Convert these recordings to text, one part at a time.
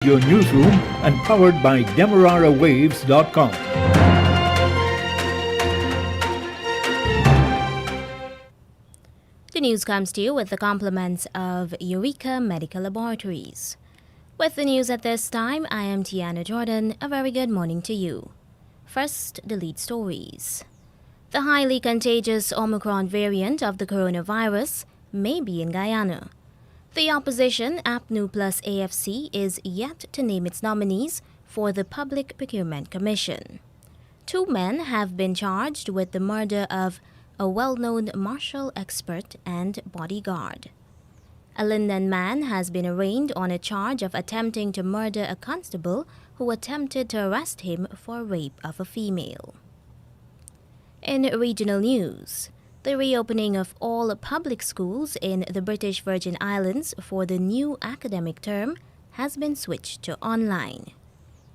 Your newsroom and powered by DemeraraWaves.com. The news comes to you with the compliments of Eureka Medical Laboratories. With the news at this time, I am Tiana Jordan. A very good morning to you. First, the lead stories. The highly contagious Omicron variant of the coronavirus may be in Guyana. The opposition, APNU plus AFC, is yet to name its nominees for the Public Procurement Commission. 2 men have been charged with the murder of a well-known martial expert and bodyguard. A Linden man has been arraigned on a charge of attempting to murder a constable who attempted to arrest him for rape of a female. In regional news, the reopening of all public schools in the British Virgin Islands for the new academic term has been switched to online.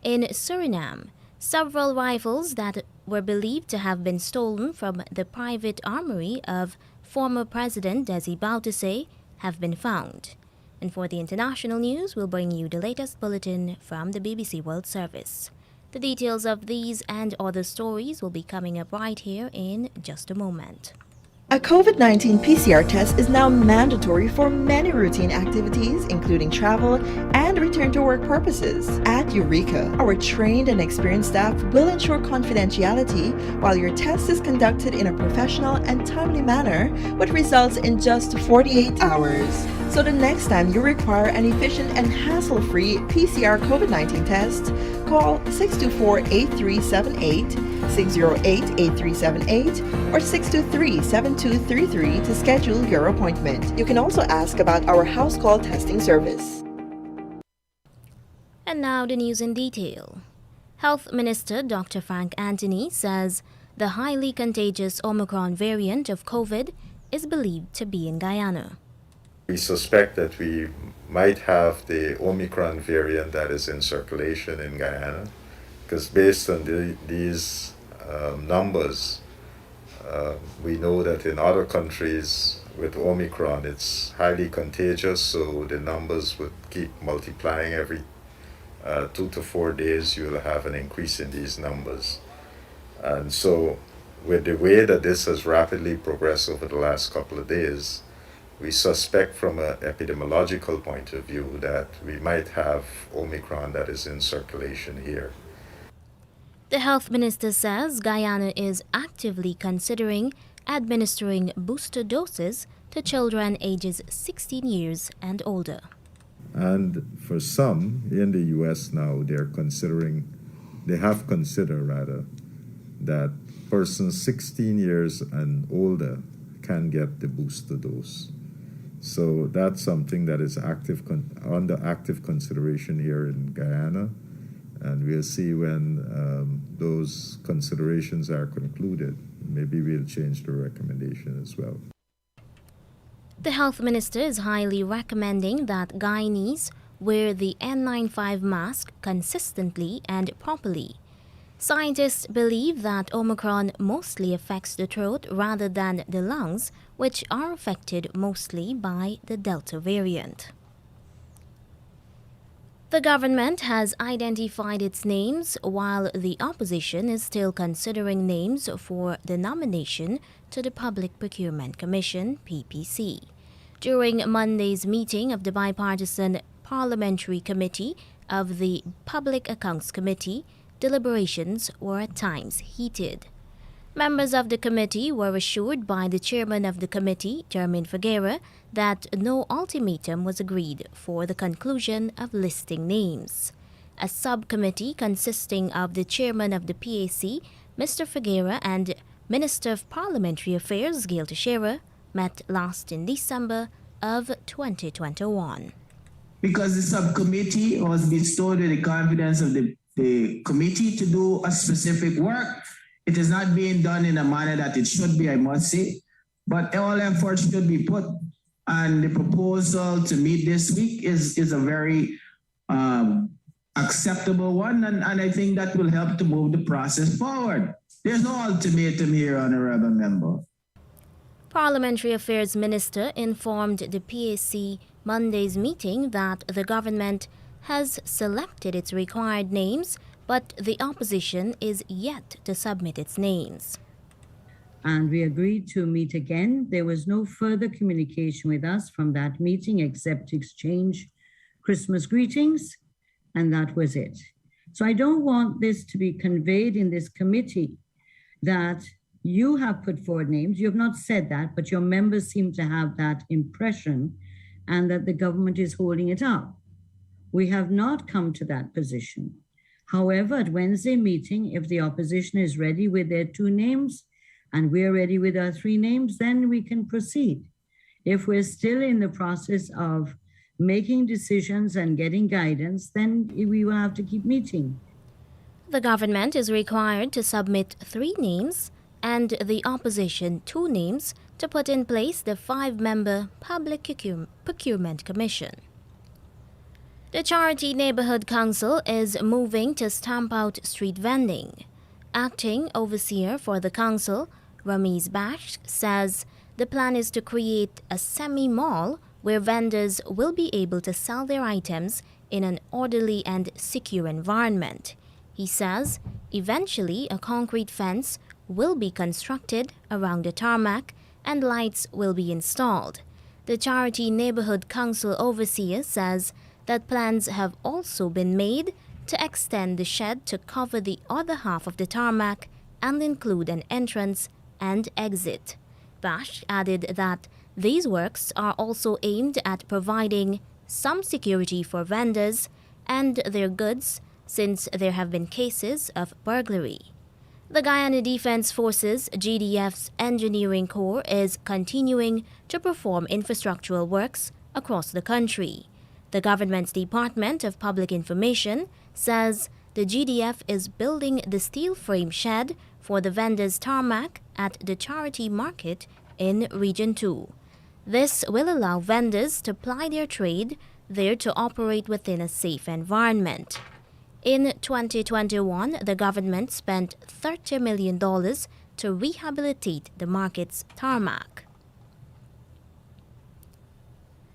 In Suriname, several rifles that were believed to have been stolen from the private armory of former President Desi Bouterse have been found. And for the international news, we'll bring you the latest bulletin from the BBC World Service. The details of these and other stories will be coming up right here in just a moment. A COVID-19 PCR test is now mandatory for many routine activities, including travel and return to work purposes. At Eureka, our trained and experienced staff will ensure confidentiality while your test is conducted in a professional and timely manner with results in just 48 hours. So the next time you require an efficient and hassle-free PCR COVID-19 test, call 624-8378, 608-8378, or 623-7233 to schedule your appointment. You can also ask about our house call testing service. And now the news in detail. Health Minister Dr. Frank Anthony says the highly contagious Omicron variant of COVID is believed to be in Guyana. We suspect that we might have the Omicron variant that is in circulation in Guyana, because based on these numbers, we know that in other countries with Omicron it's highly contagious, so the numbers would keep multiplying every 2 to 4 days. You'll have an increase in these numbers. And so with the way that this has rapidly progressed over the last couple of days, we suspect from an epidemiological point of view that we might have Omicron that is in circulation here. The health minister says Guyana is actively considering administering booster doses to children ages 16 years and older. And for some in the US now, they have considered that persons 16 years and older can get the booster dose. So that's something that is under active consideration here in Guyana, and we'll see when those considerations are concluded. Maybe we'll change the recommendation as well. The health minister is highly recommending that Guyanese wear the N95 mask consistently and properly. Scientists believe that Omicron mostly affects the throat rather than the lungs, which are affected mostly by the Delta variant. The government has identified its names while the opposition is still considering names for the nomination to the Public Procurement Commission, PPC. During Monday's meeting of the Bipartisan Parliamentary Committee of the Public Accounts Committee, deliberations were at times heated. Members of the committee were assured by the chairman of the committee, Jermaine Figuera, that no ultimatum was agreed for the conclusion of listing names. A subcommittee consisting of the chairman of the PAC, Mr. Figuera, and Minister of Parliamentary Affairs, Gail Teixeira, met last in December of 2021. Because the subcommittee was bestowed with the confidence of the committee to do a specific work, it is not being done in a manner that it should be, I must say. But all efforts should be put, and the proposal to meet this week is a very acceptable one, and I think that will help to move the process forward. There's no ultimatum here, Honorable Member. Parliamentary Affairs Minister informed the PAC Monday's meeting that the government has selected its required names, but the opposition is yet to submit its names. And we agreed to meet again. There was no further communication with us from that meeting except to exchange Christmas greetings, and that was it. So I don't want this to be conveyed in this committee that you have put forward names. You have not said that, but your members seem to have that impression and that the government is holding it up. We have not come to that position. However, at Wednesday meeting, if the opposition is ready with their 2 names and we're ready with our 3 names, then we can proceed. If we're still in the process of making decisions and getting guidance, then we will have to keep meeting. The government is required to submit 3 names and the opposition 2 names to put in place the 5-member Public Procurement Commission. The Charity Neighborhood Council is moving to stamp out street vending. Acting overseer for the council, Ramiz Bash, says the plan is to create a semi-mall where vendors will be able to sell their items in an orderly and secure environment. He says eventually a concrete fence will be constructed around the tarmac and lights will be installed. The Charity Neighborhood Council overseer says that plans have also been made to extend the shed to cover the other half of the tarmac and include an entrance and exit. Bash added that these works are also aimed at providing some security for vendors and their goods since there have been cases of burglary. The Guyana Defense Forces GDF's Engineering Corps is continuing to perform infrastructural works across the country. The government's Department of Public Information says the GDF is building the steel frame shed for the vendors' tarmac at the Charity Market in Region 2. This will allow vendors to ply their trade there to operate within a safe environment. In 2021, the government spent $30 million to rehabilitate the market's tarmac.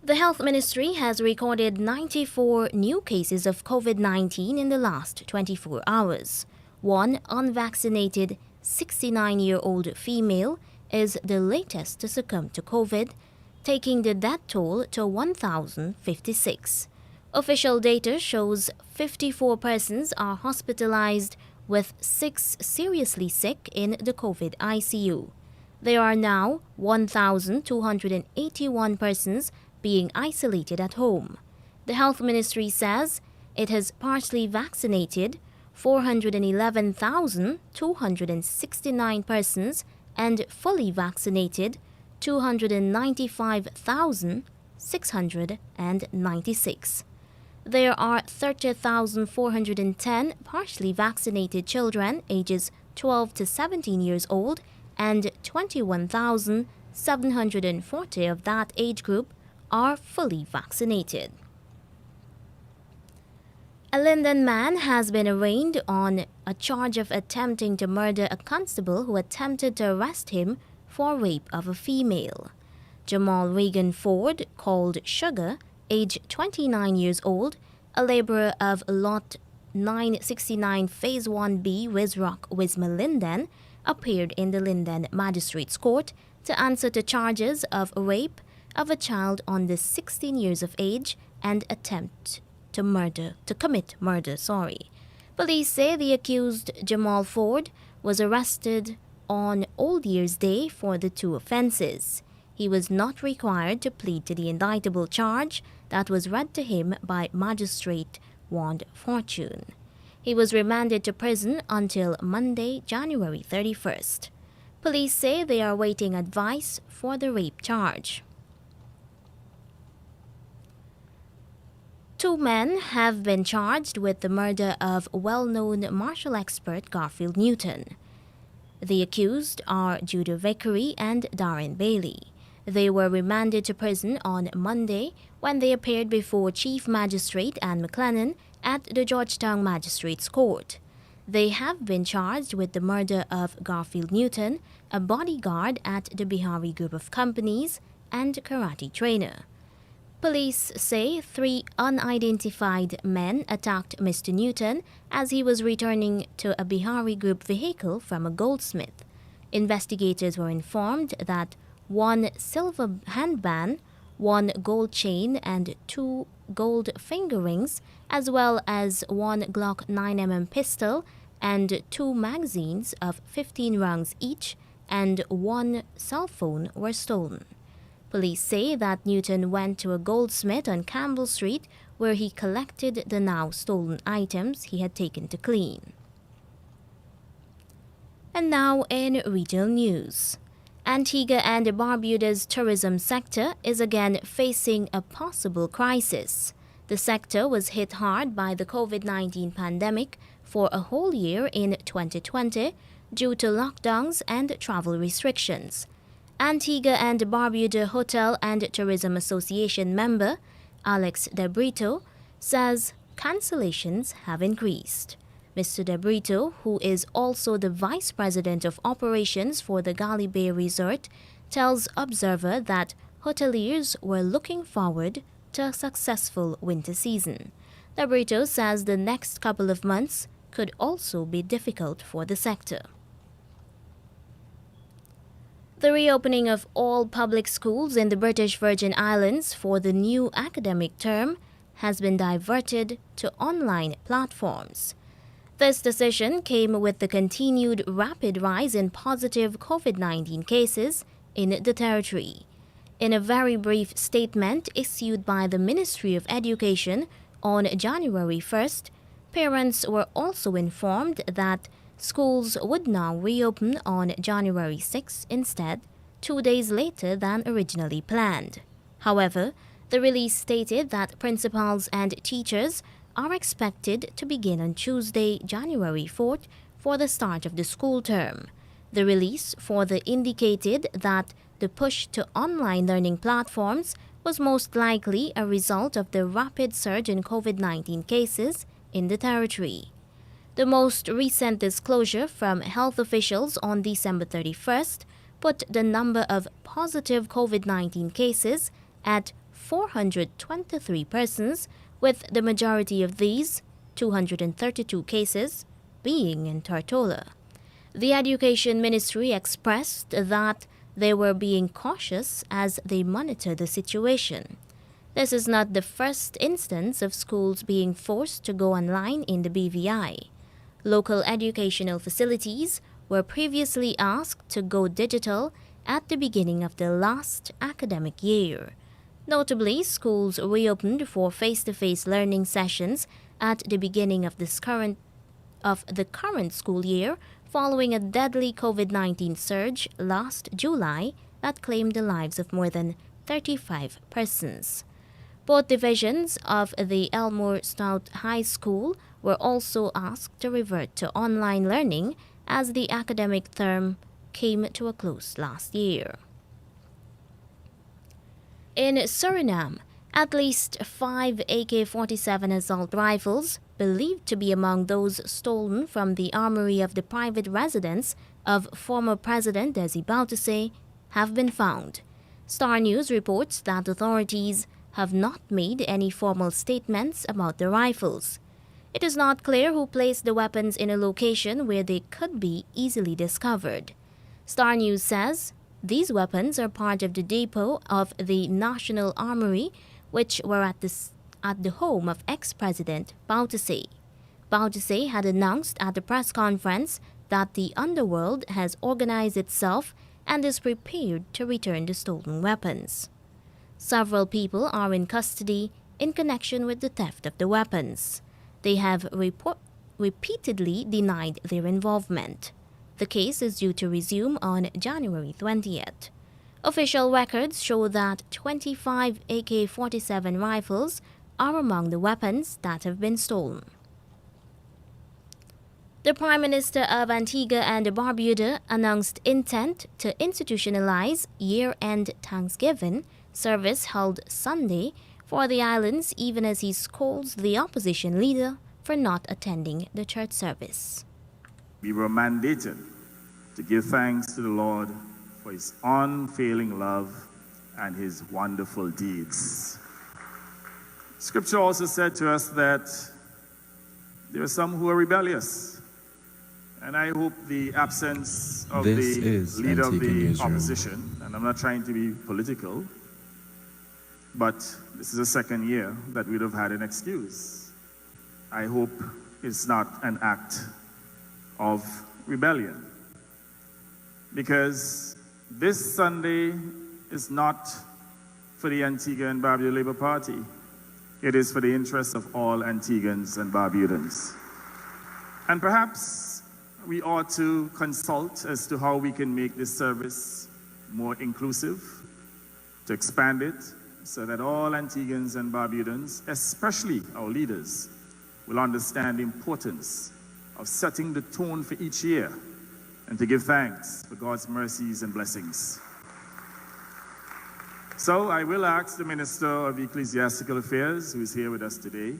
The Health Ministry has recorded 94 new cases of COVID-19 in the last 24 hours. One unvaccinated 69-year-old female is the latest to succumb to COVID, taking the death toll to 1,056. Official data shows 54 persons are hospitalized, with 6 seriously sick in the COVID ICU. There are now 1,281 persons being isolated at home. The Health Ministry says it has partially vaccinated 411,269 persons and fully vaccinated 295,696. There are 30,410 partially vaccinated children ages 12 to 17 years old, and 21,740 of that age group are fully vaccinated. A Linden man has been arraigned on a charge of attempting to murder a constable who attempted to arrest him for rape of a female. Jamal Regan Ford, called Sugar, age 29 years old, a laborer of Lot 969 Phase 1B Wisrock, Wisma, Linden, appeared in the Linden Magistrates Court to answer to charges of rape of a child under 16 years of age and attempt to commit murder. Police say the accused, Jamal Ford, was arrested on Old Year's Day for the 2 offenses. He was not required to plead to the indictable charge that was read to him by Magistrate Wand Fortune. He was remanded to prison until Monday, January 31st. Police say they are waiting advice for the rape charge. 2 men have been charged with the murder of well-known martial expert Garfield Newton. The accused are Judah Vickery and Darren Bailey. They were remanded to prison on Monday when they appeared before Chief Magistrate Anne McLennan at the Georgetown Magistrates Court. They have been charged with the murder of Garfield Newton, a bodyguard at the Bihari Group of Companies and karate trainer. Police say 3 unidentified men attacked Mr. Newton as he was returning to a Bihari Group vehicle from a goldsmith. Investigators were informed that 1 silver handband, 1 gold chain, and 2 gold finger rings, as well as 1 Glock 9mm pistol and 2 magazines of 15 rounds each and 1 cell phone were stolen. Police say that Newton went to a goldsmith on Campbell Street where he collected the now stolen items he had taken to clean. And now in regional news. Antigua and Barbuda's tourism sector is again facing a possible crisis. The sector was hit hard by the COVID-19 pandemic for a whole year in 2020 due to lockdowns and travel restrictions. Antigua and Barbuda Hotel and Tourism Association member Alex De Brito says cancellations have increased. Mr. De Brito, who is also the Vice President of Operations for the Gali Bay Resort, tells Observer that hoteliers were looking forward to a successful winter season. De Brito says the next couple of months could also be difficult for the sector. The reopening of all public schools in the British Virgin Islands for the new academic term has been diverted to online platforms. This decision came with the continued rapid rise in positive COVID-19 cases in the territory. In a very brief statement issued by the Ministry of Education on January 1st, parents were also informed that schools would now reopen on January 6 instead, 2 days later than originally planned. However, the release stated that principals and teachers are expected to begin on Tuesday, January 4th for the start of the school term. The release further indicated that the push to online learning platforms was most likely a result of the rapid surge in COVID-19 cases in the territory. The most recent disclosure from health officials on December 31st put the number of positive COVID-19 cases at 423 persons, with the majority of these, 232 cases, being in Tortola. The Education Ministry expressed that they were being cautious as they monitor the situation. This is not the first instance of schools being forced to go online in the BVI. Local educational facilities were previously asked to go digital at the beginning of the last academic year. Notably, schools reopened for face-to-face learning sessions at the beginning of the current school year following a deadly COVID-19 surge last July that claimed the lives of more than 35 persons. Both divisions of the Elmore Stout High School were also asked to revert to online learning as the academic term came to a close last year. In Suriname, at least 5 AK-47 assault rifles, believed to be among those stolen from the armory of the private residence of former President Desi Bouterse, have been found. Star News reports that authorities have not made any formal statements about the rifles. It is not clear who placed the weapons in a location where they could be easily discovered. Star News says these weapons are part of the depot of the National Armory, which were at the home of ex-President Bouterse. Bouterse had announced at a press conference that the underworld has organized itself and is prepared to return the stolen weapons. Several people are in custody in connection with the theft of the weapons. They have repeatedly denied their involvement. The case is due to resume on January 20th. Official records show that 25 AK-47 rifles are among the weapons that have been stolen. The Prime Minister of Antigua and Barbuda announced intent to institutionalize year-end Thanksgiving service held Sunday for the islands, even as he scolds the opposition leader for not attending the church service. We were mandated to give thanks to the Lord for his unfailing love and his wonderful deeds. Scripture also said to us that there are some who are rebellious. And I hope the absence of the leader of the opposition, and I'm not trying to be political, but this is the second year that we'd have had an excuse. I hope it's not an act of rebellion. Because this Sunday is not for the Antigua and Barbuda Labour Party. It is for the interests of all Antiguans and Barbudans. And perhaps we ought to consult as to how we can make this service more inclusive, to expand it, so that all Antiguans and Barbudans, especially our leaders, will understand the importance of setting the tone for each year and to give thanks for God's mercies and blessings. So I will ask the Minister of Ecclesiastical Affairs, who is here with us today,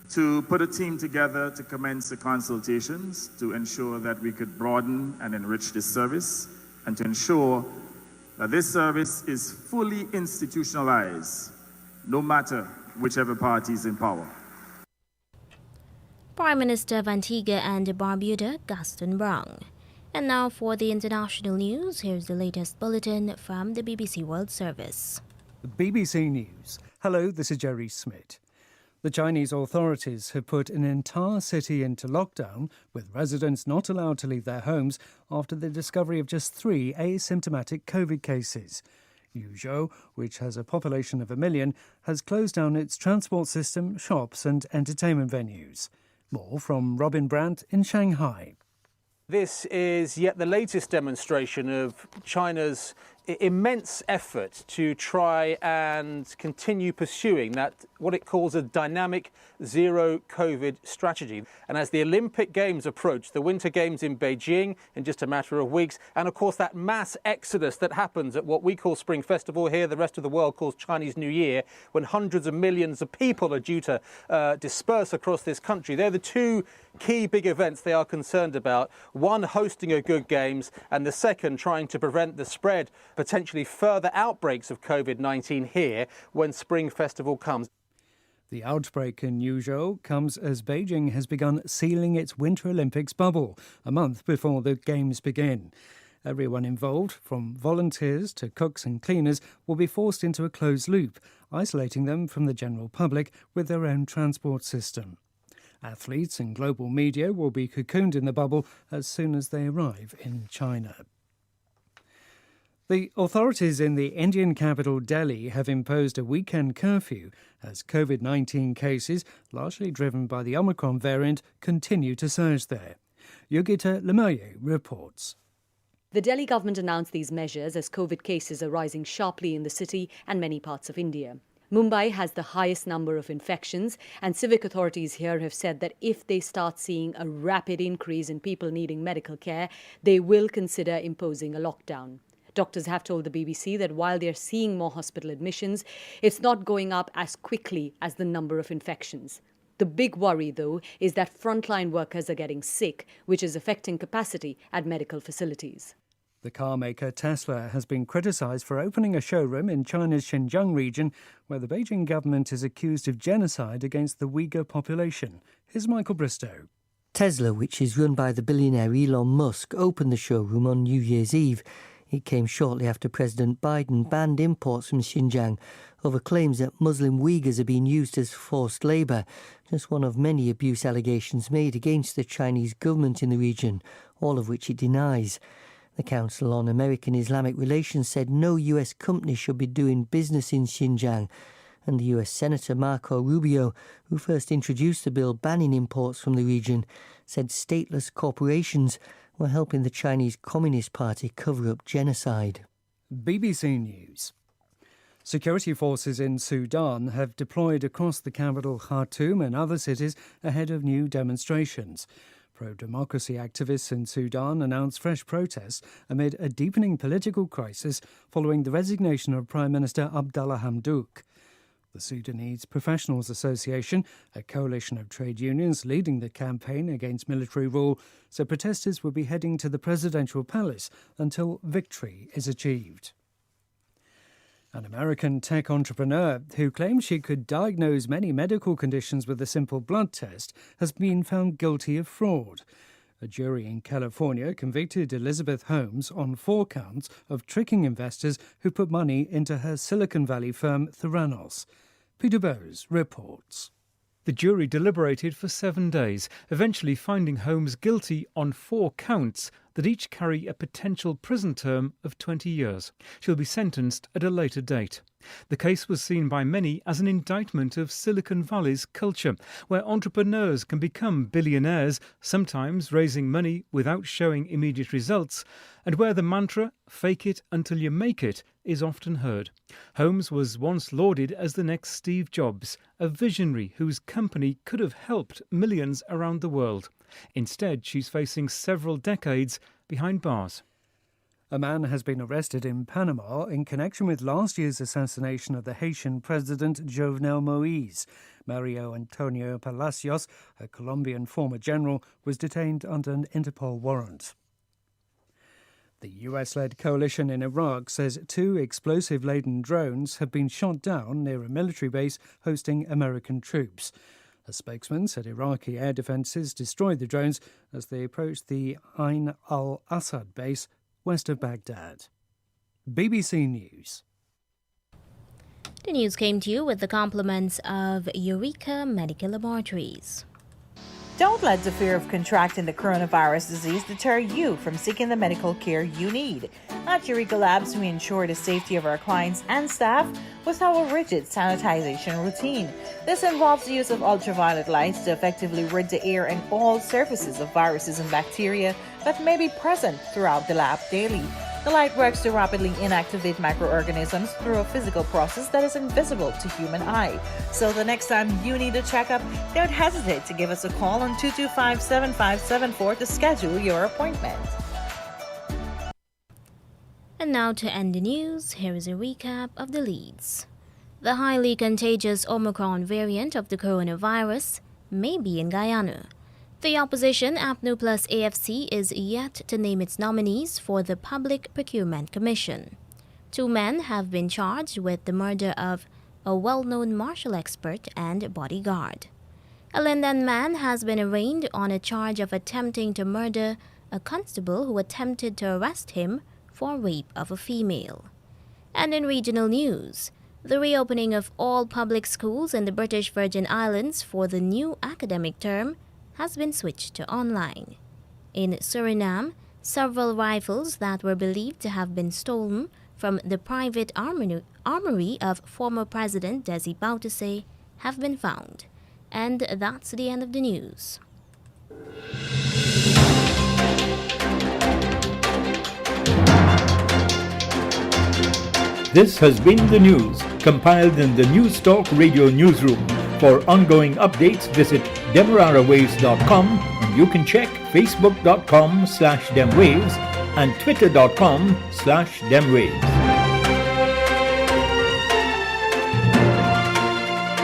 to put a team together to commence the consultations to ensure that we could broaden and enrich this service and to ensure that this service is fully institutionalized, no matter whichever party is in power. Prime Minister of Antigua and Barbuda, Gaston Browne. And now for the international news, here's the latest bulletin from the BBC World Service. BBC News. Hello, this is Jerry Smith. The Chinese authorities have put an entire city into lockdown, with residents not allowed to leave their homes after the discovery of just 3 asymptomatic COVID cases. Yuzhou, which has a population of 1 million, has closed down its transport system, shops and entertainment venues. More from Robin Brandt in Shanghai. This is yet the latest demonstration of China's immense effort to try and continue pursuing that, what it calls a dynamic zero COVID strategy. And as the Olympic Games approach, the Winter Games in Beijing in just a matter of weeks, and of course that mass exodus that happens at what we call Spring Festival here, the rest of the world calls Chinese New Year, when hundreds of millions of people are due to disperse across this country. They're the two key big events they are concerned about. One, hosting a good Games, and the second, trying to prevent the spread, potentially further outbreaks of COVID-19 here when Spring Festival comes. The outbreak in Yuzhou comes as Beijing has begun sealing its Winter Olympics bubble a month before the Games begin. Everyone involved, from volunteers to cooks and cleaners, will be forced into a closed loop, isolating them from the general public with their own transport system. Athletes and global media will be cocooned in the bubble as soon as they arrive in China. The authorities in the Indian capital Delhi have imposed a weekend curfew as COVID-19 cases, largely driven by the Omicron variant, continue to surge there. Yogita Lemaye reports. The Delhi government announced these measures as COVID cases are rising sharply in the city and many parts of India. Mumbai has the highest number of infections, and civic authorities here have said that if they start seeing a rapid increase in people needing medical care, they will consider imposing a lockdown. Doctors have told the BBC that while they're seeing more hospital admissions, it's not going up as quickly as the number of infections. The big worry, though, is that frontline workers are getting sick, which is affecting capacity at medical facilities. The car maker Tesla has been criticised for opening a showroom in China's Xinjiang region, where the Beijing government is accused of genocide against the Uyghur population. Here's Michael Bristow. Tesla, which is run by the billionaire Elon Musk, opened the showroom on New Year's Eve. It came shortly after President Biden banned imports from Xinjiang over claims that Muslim Uyghurs are being used as forced labour, just one of many abuse allegations made against the Chinese government in the region, all of which it denies. The Council on American Islamic Relations said no US company should be doing business in Xinjiang, and the US Senator Marco Rubio, who first introduced the bill banning imports from the region, said stateless corporations were helping the Chinese Communist Party cover up genocide. BBC News. Security forces in Sudan have deployed across the capital Khartoum and other cities ahead of new demonstrations. Pro-democracy activists in Sudan announced fresh protests amid a deepening political crisis following the resignation of Prime Minister Abdallah Hamdok. The Sudanese Professionals Association, a coalition of trade unions leading the campaign against military rule, said protesters will be heading to the presidential palace until victory is achieved. An American tech entrepreneur who claimed she could diagnose many medical conditions with a simple blood test has been found guilty of fraud. A jury in California convicted Elizabeth Holmes on 4 counts of tricking investors who put money into her Silicon Valley firm Theranos. Peter Bowes reports. The jury deliberated for 7 days, eventually finding Holmes guilty on 4 counts that each carry a potential prison term of 20 years. She'll be sentenced at a later date. The case was seen by many as an indictment of Silicon Valley's culture, where entrepreneurs can become billionaires, sometimes raising money without showing immediate results, and where the mantra, "fake it until you make it," is often heard. Holmes was once lauded as the next Steve Jobs, a visionary whose company could have helped millions around the world. Instead, she's facing several decades behind bars. A man has been arrested in Panama in connection with last year's assassination of the Haitian president Jovenel Moïse. Mario Antonio Palacios, a Colombian former general, was detained under an Interpol warrant. The US-led coalition in Iraq says 2 explosive-laden drones have been shot down near a military base hosting American troops. A spokesman said Iraqi air defences destroyed the drones as they approached the Ain al-Assad base west of Baghdad. BBC News. The news came to you with the compliments of Eureka Medical Laboratories. Don't let the fear of contracting the coronavirus disease deter you from seeking the medical care you need. At Eureka Labs, we ensure the safety of our clients and staff with our rigid sanitization routine. This involves the use of ultraviolet lights to effectively rid the air and all surfaces of viruses and bacteria that may be present throughout the lab daily. The light works to rapidly inactivate microorganisms through a physical process that is invisible to human eye. So the next time you need a checkup, don't hesitate to give us a call on 225-7574 to schedule your appointment. And now to end the news, here is a recap of the leads. The highly contagious Omicron variant of the coronavirus may be in Guyana. The opposition, APNU plus AFC, is yet to name its nominees for the Public Procurement Commission. 2 men have been charged with the murder of a well-known martial expert and bodyguard. A Lindan man has been arraigned on a charge of attempting to murder a constable who attempted to arrest him for rape of a female. And in regional news, the reopening of all public schools in the British Virgin Islands for the new academic term has been switched to online. In Suriname, several rifles that were believed to have been stolen from the private armory of former President Desi Bouterse have been found. And that's the end of the news. This has been the news, compiled in the News Talk Radio newsroom. For ongoing updates, visit demerarawaves.com, and you can check facebook.com/demwaves and twitter.com/demwaves.